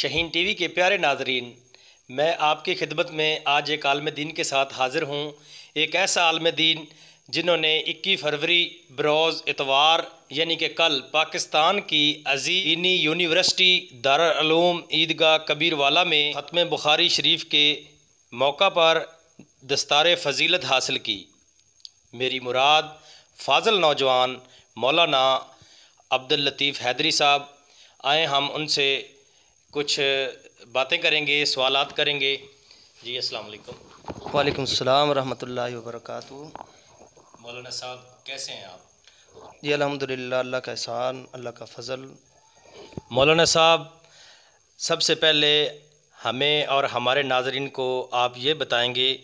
شہین T V کے پیارے ناظرین، میں آپ کی خدمت میں آج ایک عالم دین کے ساتھ حاضر ہوں۔ ایک ایسا عالم دین جنہوں نے 21 فروری بروز اتوار یعنی کہ کل پاکستان کی عظیم دینی یونیورسٹی دارالعلوم عیدگاہ کبیر والا میں ختم بخاری شریف کے موقع پر دستار فضیلت حاصل کی۔ میری مراد فاضل نوجوان مولانا عبداللطیف حیدری صاحب، آئیں ہم ان سے کچھ باتیں کریں گے، سوالات کریں گے۔ جی السلام علیکم۔ وعلیکم السلام ورحمۃ اللہ وبرکاتہ۔ مولانا صاحب کیسے ہیں آپ؟ جی الحمدللہ، اللہ کا احسان، اللہ کا فضل۔ مولانا صاحب، سب سے پہلے ہمیں اور ہمارے ناظرین کو آپ یہ بتائیں گے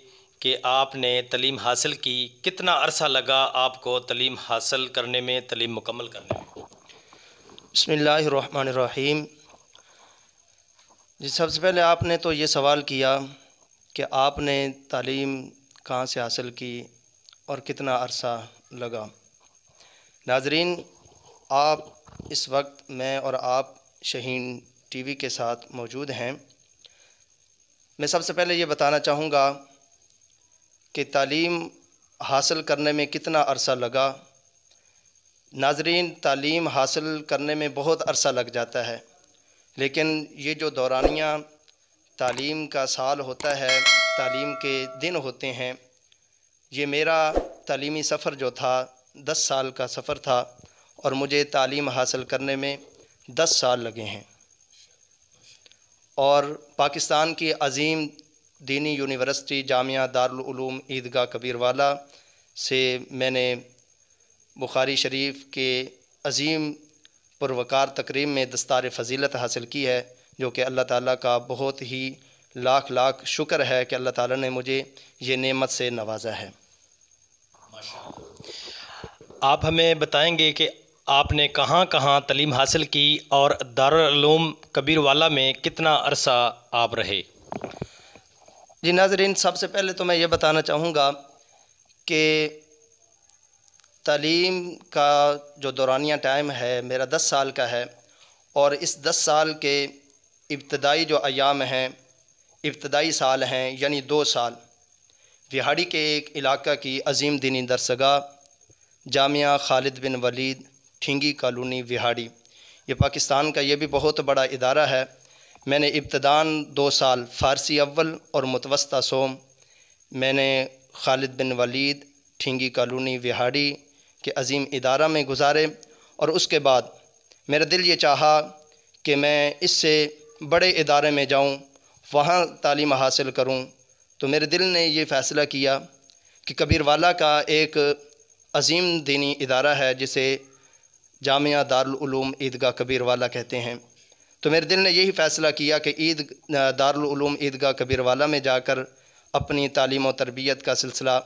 کہ آپ نے تعلیم حاصل کی، کتنا عرصہ لگا آپ کو تعلیم حاصل کرنے میں، تعلیم مکمل کرنے میں؟ بسم اللہ الرحمن الرحیم۔ جی سب سے پہلے آپ نے تو یہ سوال کیا کہ آپ نے تعلیم کہاں سے حاصل کی اور کتنا عرصہ لگا۔ ناظرین، آپ اس وقت میں اور آپ شہین ٹی وی کے ساتھ موجود ہیں۔ میں سب سے پہلے یہ بتانا چاہوں گا کہ تعلیم حاصل کرنے میں کتنا عرصہ لگا۔ ناظرین، تعلیم حاصل کرنے میں بہت عرصہ لگ جاتا ہے، لیکن یہ جو دورانیہ تعلیم کا سال ہوتا ہے، تعلیم کے دن ہوتے ہیں، یہ میرا تعلیمی سفر جو تھا 10 سال کا سفر تھا، اور مجھے تعلیم حاصل کرنے میں 10 سال لگے ہیں۔ اور پاکستان کی عظیم دینی یونیورسٹی جامعہ دارالعلوم عیدگاہ کبیر والا سے میں نے بخاری شریف کے عظیم پروقار تقریب میں دستار فضیلت حاصل کی ہے، جو کہ اللہ تعالیٰ کا بہت ہی لاکھ لاکھ شکر ہے کہ اللہ تعالیٰ نے مجھے یہ نعمت سے نوازا ہے۔ آپ ہمیں بتائیں گے کہ آپ نے کہاں کہاں تعلیم حاصل کی اور دارالعلوم کبیر والا میں کتنا عرصہ آپ رہے؟ جی ناظرین، سب سے پہلے تو میں یہ بتانا چاہوں گا کہ تعلیم کا جو دورانیہ ٹائم ہے میرا 10 سال کا ہے، اور اس 10 سال کے ابتدائی جو ایام ہیں، ابتدائی سال ہیں، یعنی 2 سال وہاڑی کے ایک علاقہ کی عظیم دینی درسگاہ جامعہ خالد بن ولید ٹھینگی کالونی وہاڑی، یہ پاکستان کا یہ بھی بہت بڑا ادارہ ہے۔ میں نے ابتداً 2 سال فارسی اول اور متوسطہ سوم میں نے خالد بن ولید ٹھینگی کالونی وہاڑی کے عظیم ادارہ میں گزارے، اور اس کے بعد میرا دل یہ چاہا کہ میں اس سے بڑے ادارے میں جاؤں، وہاں تعلیم حاصل کروں۔ تو میرے دل نے یہ فیصلہ کیا کہ کبیر والا کا ایک عظیم دینی ادارہ ہے جسے جامعہ دارالعلوم عیدگاہ کبیر والا کہتے ہیں۔ تو میرے دل نے یہی فیصلہ کیا کہ دارالعلوم عیدگاہ کبیر والا میں جا کر اپنی تعلیم و تربیت کا سلسلہ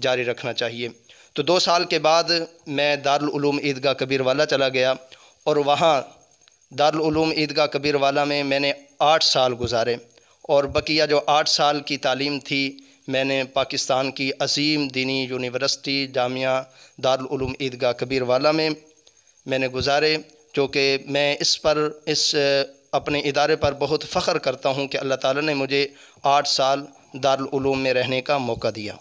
جاری رکھنا چاہیے۔ تو 2 سال کے بعد میں دارالعلوم عیدگاہ کبیر والا چلا گیا، اور وہاں دارالعلوم عیدگاہ کبیر والا میں نے 8 سال گزارے، اور بقیہ جو 8 سال کی تعلیم تھی میں نے پاکستان کی عظیم دینی یونیورسٹی جامعہ دارالعلوم عیدگاہ کبیر والا میں نے گزارے، جو کہ میں اس اپنے ادارے پر بہت فخر کرتا ہوں کہ اللہ تعالیٰ نے مجھے 8 سال دارالعلوم میں رہنے کا موقع دیا۔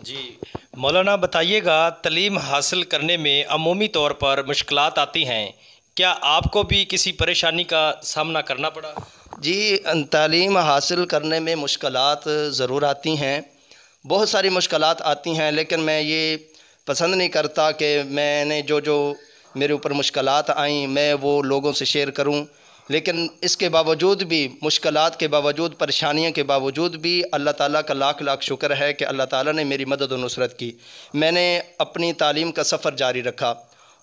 جی مولانا، بتائیے گا تعلیم حاصل کرنے میں عمومی طور پر مشکلات آتی ہیں، کیا آپ کو بھی کسی پریشانی کا سامنا کرنا پڑا؟ جی تعلیم حاصل کرنے میں مشکلات ضرور آتی ہیں، بہت ساری مشکلات آتی ہیں، لیکن میں یہ پسند نہیں کرتا کہ میں نے جو میرے اوپر مشکلات آئیں میں وہ لوگوں سے شیئر کروں، لیکن اس کے باوجود بھی، مشکلات کے باوجود، پریشانیوں کے باوجود بھی اللہ تعالیٰ کا لاکھ لاکھ شکر ہے کہ اللہ تعالیٰ نے میری مدد و نصرت کی۔ میں نے اپنی تعلیم کا سفر جاری رکھا،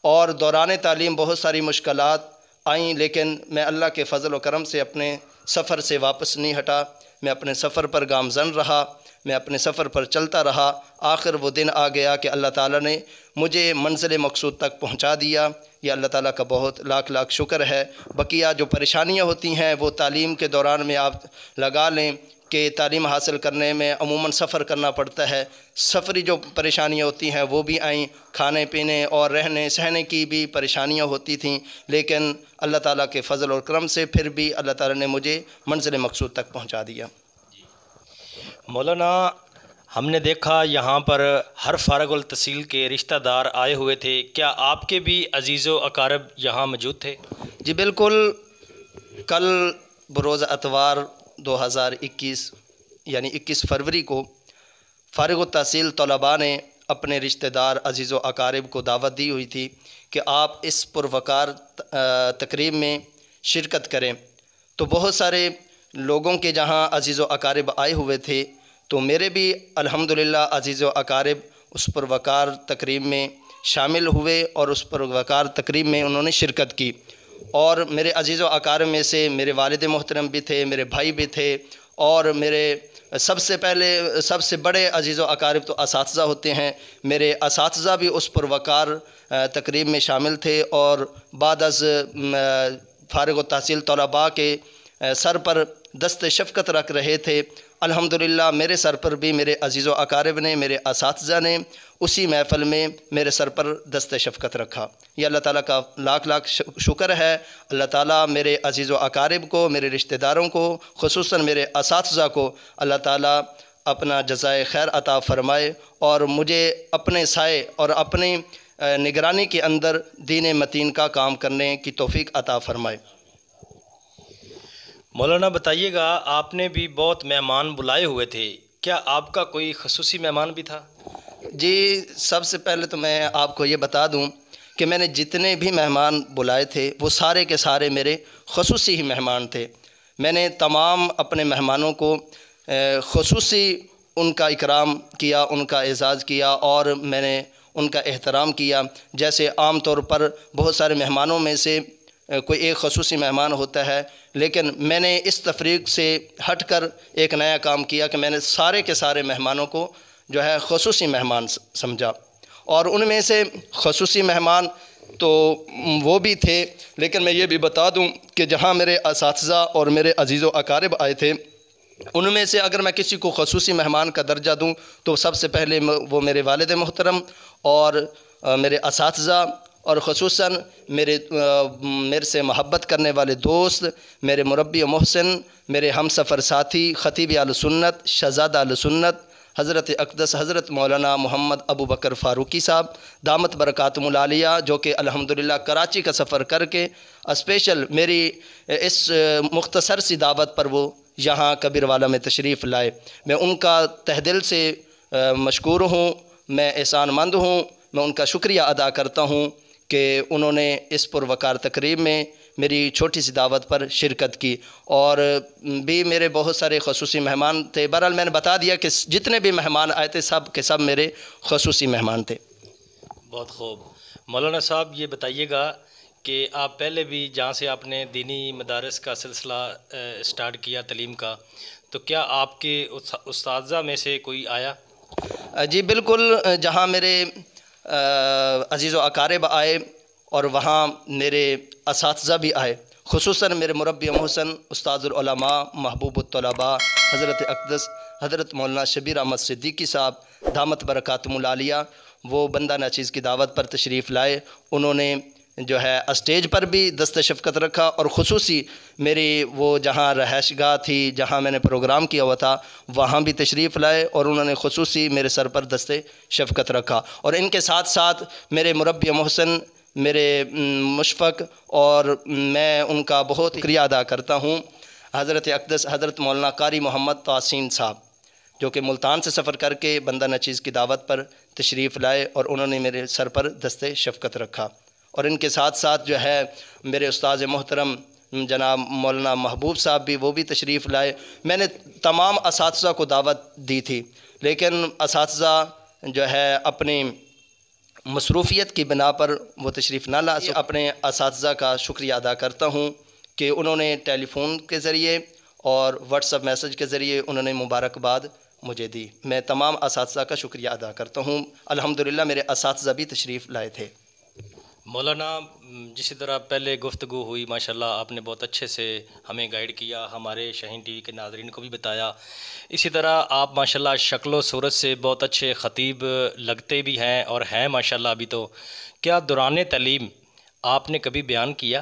اور دوران تعلیم بہت ساری مشکلات آئیں، لیکن میں اللہ کے فضل و کرم سے اپنے سفر سے واپس نہیں ہٹا، میں اپنے سفر پر گامزن رہا، میں اپنے سفر پر چلتا رہا۔ آخر وہ دن آ گیا کہ اللہ تعالیٰ نے مجھے منزل مقصود تک پہنچا دیا۔ یہ اللہ تعالیٰ کا بہت لاکھ لاکھ شکر ہے۔ بقیہ جو پریشانیاں ہوتی ہیں وہ تعلیم کے دوران میں آپ لگا لیں کہ تعلیم حاصل کرنے میں عموماً سفر کرنا پڑتا ہے، سفری جو پریشانیاں ہوتی ہیں وہ بھی آئیں، کھانے پینے اور رہنے سہنے کی بھی پریشانیاں ہوتی تھیں، لیکن اللہ تعالیٰ کے فضل اور کرم سے پھر بھی اللہ تعالیٰ نے مجھے منزل مقصود تک پہنچا دیا۔ مولانا، ہم نے دیکھا یہاں پر ہر فارغ التحصیل کے رشتہ دار آئے ہوئے تھے، کیا آپ کے بھی عزیز و اقارب یہاں موجود تھے؟ جی بالکل، کل بروز اتوار 2021 یعنی 21 فروری کو فارغ التحصیل طلباء نے اپنے رشتہ دار عزیز و اقارب کو دعوت دی ہوئی تھی کہ آپ اس پروقار تقریب میں شرکت کریں، تو بہت سارے لوگوں کے جہاں عزیز و اقارب آئے ہوئے تھے، تو میرے بھی الحمدللہ عزیز و اقارب اس پروقار تقریب میں شامل ہوئے اور اس پروقار تقریب میں انہوں نے شرکت کی۔ اور میرے عزیز و اقارب میں سے میرے والد محترم بھی تھے، میرے بھائی بھی تھے، اور میرے سب سے بڑے عزیز و اقارب تو اساتذہ ہوتے ہیں، میرے اساتذہ بھی اس پروقار تقریب میں شامل تھے، اور بعد از فارغ التحصیل طلباء کے سر پر دست شفقت رکھ رہے تھے۔ الحمدللہ میرے سر پر بھی میرے عزیز و اقارب نے، میرے اساتذہ نے اسی محفل میں میرے سر پر دست شفقت رکھا۔ یہ اللہ تعالیٰ کا لاکھ لاکھ شکر ہے۔ اللہ تعالیٰ میرے عزیز و اقارب کو، میرے رشتہ داروں کو، خصوصاً میرے اساتذہ کو اللہ تعالیٰ اپنا جزائے خیر عطا فرمائے، اور مجھے اپنے سائے اور اپنی نگرانی کے اندر دین متین کا کام کرنے کی توفیق عطا فرمائے۔ مولانا بتائیے گا، آپ نے بھی بہت مہمان بلائے ہوئے تھے، کیا آپ کا کوئی خصوصی مہمان بھی تھا؟ جی، سب سے پہلے تو میں آپ کو یہ بتا دوں کہ میں نے جتنے بھی مہمان بلائے تھے وہ سارے کے سارے میرے خصوصی ہی مہمان تھے۔ میں نے تمام اپنے مہمانوں کو خصوصی ان کا اکرام کیا، ان کا اعزاز کیا، اور میں نے ان کا احترام کیا۔ جیسے عام طور پر بہت سارے مہمانوں میں سے کوئی ایک خصوصی مہمان ہوتا ہے، لیکن میں نے اس تفریق سے ہٹ کر ایک نیا کام کیا کہ میں نے سارے کے سارے مہمانوں کو جو ہے خصوصی مہمان سمجھا، اور ان میں سے خصوصی مہمان تو وہ بھی تھے، لیکن میں یہ بھی بتا دوں کہ جہاں میرے اساتذہ اور میرے عزیز و اقارب آئے تھے، ان میں سے اگر میں کسی کو خصوصی مہمان کا درجہ دوں تو سب سے پہلے وہ میرے والد محترم اور میرے اساتذہ، اور خصوصاً میرے سے محبت کرنے والے دوست، میرے مربی و محسن، میرے ہم سفر ساتھی، خطیب اہل سنت، شہزادہ اہل سنت، حضرت اقدس حضرت مولانا محمد ابو بکر فاروقی صاحب دامت برکاتہم العالیہ، جو کہ الحمدللہ کراچی کا سفر کر کے اسپیشل میری اس مختصر سی دعوت پر وہ یہاں کبیر والا میں تشریف لائے۔ میں ان کا تہ دل سے مشکور ہوں، میں احسان مند ہوں، میں ان کا شکریہ ادا کرتا ہوں کہ انہوں نے اس پروقار تقریب میں میری چھوٹی سی دعوت پر شرکت کی، اور بھی میرے بہت سارے خصوصی مہمان تھے۔ بہرحال میں نے بتا دیا کہ جتنے بھی مہمان آئے تھے سب کے سب میرے خصوصی مہمان تھے۔ بہت خوب۔ مولانا صاحب یہ بتائیے گا کہ آپ پہلے بھی جہاں سے آپ نے دینی مدارس کا سلسلہ سٹارٹ کیا تعلیم کا، تو کیا آپ کے اساتذہ میں سے کوئی آیا؟ جی بالکل، جہاں میرے عزیز و اقارب آئے اور وہاں میرے اساتذہ بھی آئے، خصوصاً میرے مربی محسن استاد العلماء محبوب الطلباء حضرت اقدس حضرت مولانا شبیر احمد صدیقی صاحب دامت برکاتہم العالیہ، وہ بندہ ناچیز کی دعوت پر تشریف لائے۔ انہوں نے جو ہے اسٹیج پر بھی دست شفقت رکھا، اور خصوصی میری وہ جہاں رہائش گاہ تھی، جہاں میں نے پروگرام کیا ہوا تھا، وہاں بھی تشریف لائے، اور انہوں نے خصوصی میرے سر پر دست شفقت رکھا۔ اور ان کے ساتھ ساتھ میرے مربی محسن، میرے مشفق، اور میں ان کا بہت شکریہ ادا کرتا ہوں، حضرت اقدس حضرت مولانا قاری محمد توسین صاحب، جو کہ ملتان سے سفر کر کے بندہ ناچیز کی دعوت پر تشریف لائے، اور انہوں نے میرے سر پر دست شفقت رکھا۔ اور ان کے ساتھ ساتھ جو ہے میرے استاد محترم جناب مولانا محبوب صاحب بھی، وہ بھی تشریف لائے۔ میں نے تمام اساتذہ کو دعوت دی تھی، لیکن اساتذہ جو ہے اپنی مصروفیت کی بنا پر وہ تشریف نہ لا سکے۔ اپنے اساتذہ کا شکریہ ادا کرتا ہوں کہ انہوں نے ٹیلی فون کے ذریعے اور واٹس ایپ میسج کے ذریعے انہوں نے مبارکباد مجھے دی۔ میں تمام اساتذہ کا شکریہ ادا کرتا ہوں۔ الحمدللہ میرے اساتذہ بھی تشریف لائے تھے۔ مولانا جسی طرح پہلے گفتگو ہوئی ماشاءاللہ آپ نے بہت اچھے سے ہمیں گائیڈ کیا، ہمارے شاہین ٹی وی کے ناظرین کو بھی بتایا. اسی طرح آپ ماشاءاللہ شکل و صورت سے بہت اچھے خطیب لگتے بھی ہیں اور ہیں ماشاءاللہ. ابھی تو کیا دوران تعلیم آپ نے کبھی بیان کیا؟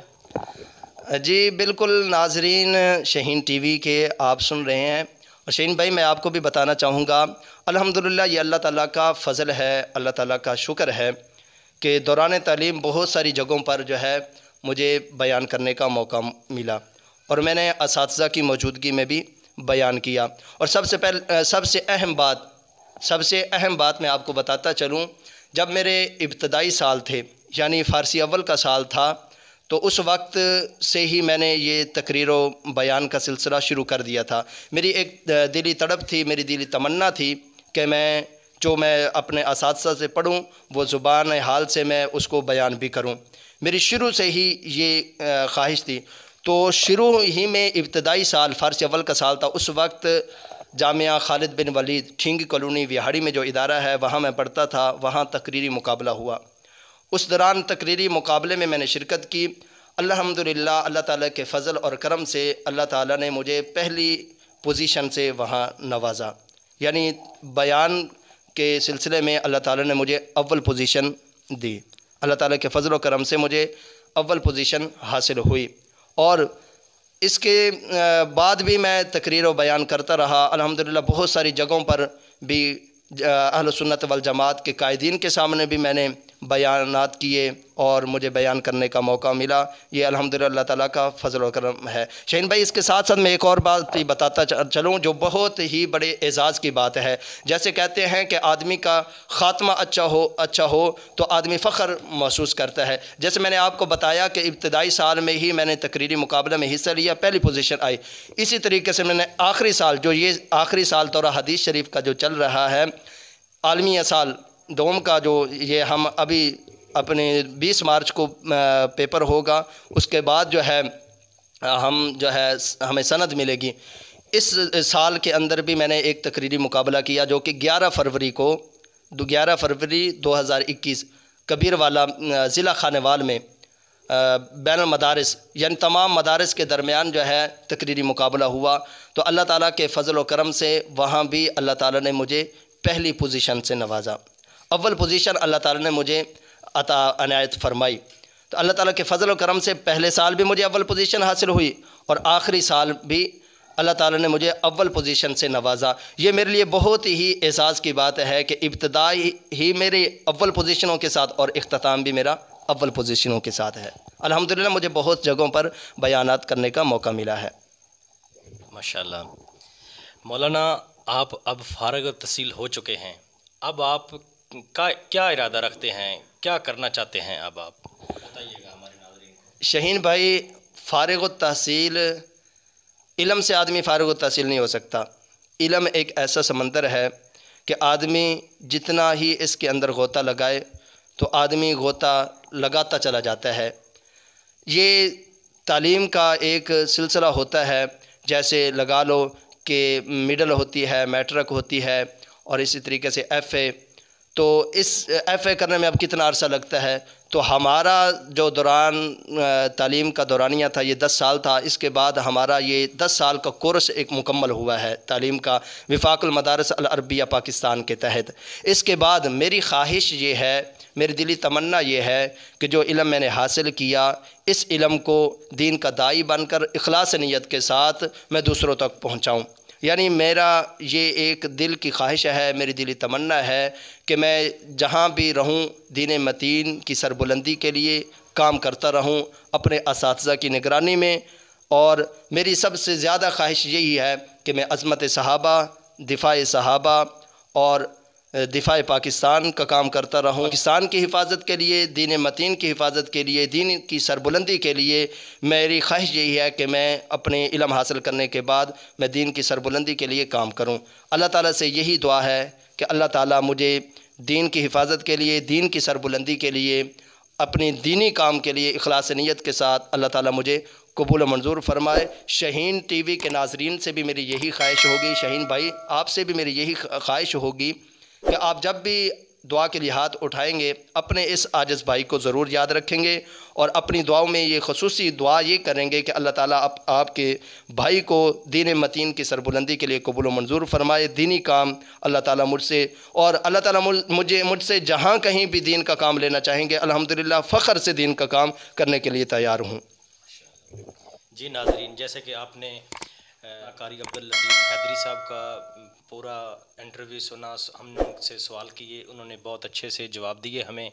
جی بالکل ناظرین شاہین ٹی وی کے آپ سن رہے ہیں، اور شاہین بھائی میں آپ کو بھی بتانا چاہوں گا الحمدللہ یہ اللہ تعالیٰ کا فضل ہے، اللہ تعالیٰ کا شکر ہے کہ دوران تعلیم بہت ساری جگہوں پر جو ہے مجھے بیان کرنے کا موقع ملا، اور میں نے اساتذہ کی موجودگی میں بھی بیان کیا. اور سب سے اہم بات میں آپ کو بتاتا چلوں، جب میرے ابتدائی سال تھے یعنی فارسی اول کا سال تھا، تو اس وقت سے ہی میں نے یہ تقریر و بیان کا سلسلہ شروع کر دیا تھا. میری ایک دلی تڑپ تھی، میری دلی تمنا تھی کہ میں اپنے اساتذہ سے پڑھوں، وہ زبان حال سے میں اس کو بیان بھی کروں. میری شروع سے ہی یہ خواہش تھی. تو شروع ہی میں ابتدائی سال فارسی اول کا سال تھا، اس وقت جامعہ خالد بن ولید ٹھینگی کالونی وہاڑی میں جو ادارہ ہے وہاں میں پڑھتا تھا، وہاں تقریری مقابلہ ہوا. اس دوران تقریری مقابلے میں نے شرکت کی. الحمدللہ اللہ تعالیٰ کے فضل اور کرم سے اللہ تعالیٰ نے مجھے پہلی پوزیشن سے وہاں نوازا، یعنی بیان کے سلسلے میں اللہ تعالیٰ نے مجھے اول پوزیشن دی. اللہ تعالیٰ کے فضل و کرم سے مجھے اول پوزیشن حاصل ہوئی، اور اس کے بعد بھی میں تقریر و بیان کرتا رہا. الحمدللہ بہت ساری جگہوں پر بھی اہل سنت والجماعت کے قائدین کے سامنے بھی میں نے بیانات کیے اور مجھے بیان کرنے کا موقع ملا. یہ الحمدللہ اللہ تعالیٰ کا فضل و کرم ہے. شاہین بھائی اس کے ساتھ ساتھ میں ایک اور بات بھی بتاتا چلوں جو بہت ہی بڑے اعزاز کی بات ہے. جیسے کہتے ہیں کہ آدمی کا خاتمہ اچھا ہو تو آدمی فخر محسوس کرتا ہے. جیسے میں نے آپ کو بتایا کہ ابتدائی سال میں ہی میں نے تقریری مقابلہ میں حصہ لیا، پہلی پوزیشن آئی. اسی طریقے سے میں نے آخری سال دورہ حدیث شریف کا جو چل رہا ہے، عالمی سال دوم کا، جو یہ ہم ابھی اپنے 20 مارچ کو پیپر ہوگا، اس کے بعد جو ہے ہمیں سند ملے گی. اس سال کے اندر بھی میں نے ایک تقریری مقابلہ کیا جو کہ 11 فروری 2021 کبیر والا ضلع خانوال میں بین المدارس یعنی تمام مدارس کے درمیان جو ہے تقریری مقابلہ ہوا. تو اللہ تعالیٰ کے فضل و کرم سے وہاں بھی اللہ تعالیٰ نے مجھے پہلی پوزیشن سے نوازا. اول پوزیشن اللہ تعالیٰ نے مجھے عنایت فرمائی. تو اللہ تعالیٰ کے فضل و کرم سے پہلے سال بھی مجھے اول پوزیشن حاصل ہوئی، اور آخری سال بھی اللہ تعالیٰ نے مجھے اول پوزیشن سے نوازا. یہ میرے لیے بہت ہی اعزاز کی بات ہے کہ ابتدائی ہی میرے اول پوزیشنوں کے ساتھ اور اختتام بھی میرا اول پوزیشنوں کے ساتھ ہے. الحمدللہ مجھے بہت جگہوں پر بیانات کرنے کا موقع ملا ہے. ماشاءاللہ. مولانا آپ اب فارغ التحصیل ہو چکے ہیں، اب آپ کا کیا ارادہ رکھتے ہیں، کیا کرنا چاہتے ہیں؟ اب آپ بتائیے گا ہمارے ناظرین کو. شاہین بھائی، فارغ التحصیل علم سے آدمی فارغ التحصیل نہیں ہو سکتا. علم ایک ایسا سمندر ہے کہ آدمی جتنا ہی اس کے اندر غوطہ لگائے تو آدمی غوطہ لگاتا چلا جاتا ہے. یہ تعلیم کا ایک سلسلہ ہوتا ہے، جیسے لگا لو کہ مڈل ہوتی ہے، میٹرک ہوتی ہے، اور اسی طریقے سے ایف اے. تو اس ایف اے کرنے میں اب کتنا عرصہ لگتا ہے. تو ہمارا جو دوران تعلیم کا دورانیہ تھا یہ 10 سال تھا. اس کے بعد ہمارا یہ 10 سال کا کورس ایک مکمل ہوا ہے تعلیم کا، وفاق المدارس العربیہ پاکستان کے تحت. اس کے بعد میری خواہش یہ ہے، میری دلی تمنا یہ ہے کہ جو علم میں نے حاصل کیا، اس علم کو دین کا داعی بن کر اخلاص نیت کے ساتھ میں دوسروں تک پہنچاؤں. یعنی میرا یہ ایک دل کی خواہش ہے، میری دلی تمنا ہے کہ میں جہاں بھی رہوں دین متین کی سربلندی کے لیے کام کرتا رہوں اپنے اساتذہ کی نگرانی میں. اور میری سب سے زیادہ خواہش یہی ہے کہ میں عظمت صحابہ، دفاع صحابہ اور دفاع پاکستان کا کام کرتا رہوں. پاکستان کی حفاظت کے لیے، دین متین کی حفاظت کے لیے، دین کی سربلندی کے لیے میری خواہش یہی ہے کہ میں اپنے علم حاصل کرنے کے بعد میں دین کی سربلندی کے لیے کام کروں. اللہ تعالیٰ سے یہی دعا ہے کہ اللہ تعالیٰ مجھے دین کی حفاظت کے لیے، دین کی سربلندی کے لیے، اپنی دینی کام کے لیے اخلاص نیت کے ساتھ اللہ تعالیٰ مجھے قبول و منظور فرمائے. شاہین ٹی وی کے ناظرین سے بھی میری یہی خواہش ہوگی، شاہین بھائی آپ سے بھی میری یہی خواہش ہوگی کہ آپ جب بھی دعا کے لیے ہاتھ اٹھائیں گے اپنے اس عاجز بھائی کو ضرور یاد رکھیں گے، اور اپنی دعاؤں میں یہ خصوصی دعا یہ کریں گے کہ اللہ تعالیٰ آپ کے بھائی کو دین متین کی سربلندی کے لیے قبول و منظور فرمائے۔ دینی کام اللہ تعالیٰ مجھ سے اور اللہ تعالیٰ مجھ سے جہاں کہیں بھی دین کا کام لینا چاہیں گے، الحمدللہ فخر سے دین کا کام کرنے کے لیے تیار ہوں۔ جی ناظرین، جیسے کہ آپ نے قاری عبداللطیف حیدری صاحب کا پورا انٹرویو سنا، ہم نے ان سے سوال کیے، انہوں نے بہت اچھے سے جواب دیے ہمیں،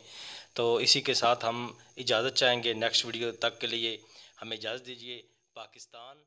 تو اسی کے ساتھ ہم اجازت چاہیں گے۔ نیکسٹ ویڈیو تک کے لیے ہمیں اجازت دیجیے۔ پاکستان